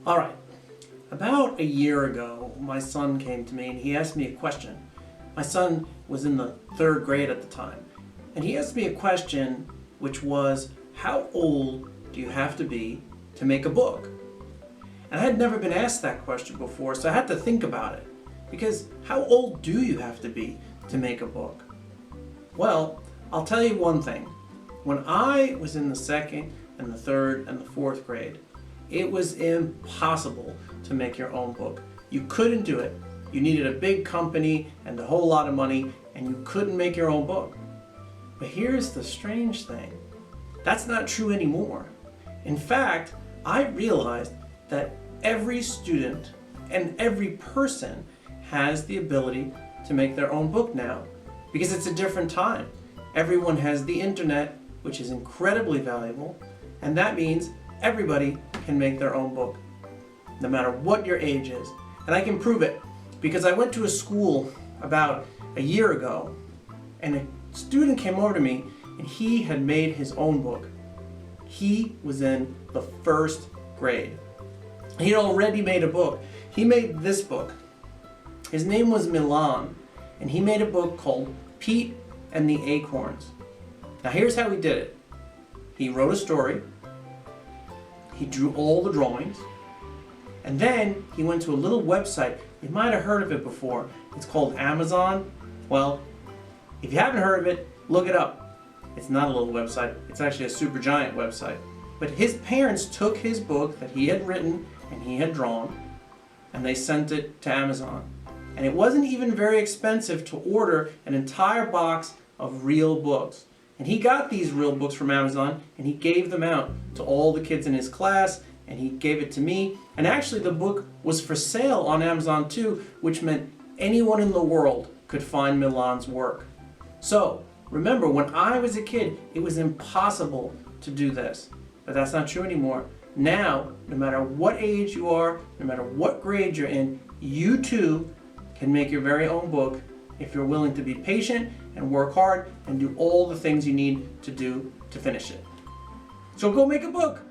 All right. About a year ago, my son came to me and he asked me a question. My son was in the third grade at the time, and he asked me a question which was, how old do you have to be to make a book? And I had never been asked that question before, so I had to think about it. Because how old do you have to be to make a book? Well, I'll tell you one thing. When I was in the second and the third and the fourth grade, it was impossible to make your own book. You couldn't do it. You needed a big company and a whole lot of money, and you couldn't make your own book. But here's the strange thing. That's not true anymore. In fact, I realized that every student and every person has the ability to make their own book now, because it's a different time. Everyone has the internet, which is incredibly valuable, and that means everybody can make their own book, no matter what your age is. And I can prove it because I went to a school about a year ago, and a student came over to me and he had made his own book. He was in the first grade. He had already made a book. He made this book. His name was Milan, and he made a book called Pete and the Acorns. Now here's how he did it. He wrote a story, he drew all the drawings, and then he went to a little website. You might have heard of it before. It's called Amazon. Well, if you haven't heard of it, look it up. It's not a little website, it's actually a super giant website. But his parents took his book that he had written and he had drawn, and they sent it to Amazon. And it wasn't even very expensive to order an entire box of real books. And he got these real books from Amazon and he gave them out to all the kids in his class, and he gave it to me. And actually the book was for sale on Amazon too, which meant anyone in the world could find Milan's work. So remember, when I was a kid, it was impossible to do this. But that's not true anymore. Now, no matter what age you are, no matter what grade you're in, you too can make your very own book if you're willing to be patient and work hard and do all the things you need to do to finish it. So go make a book.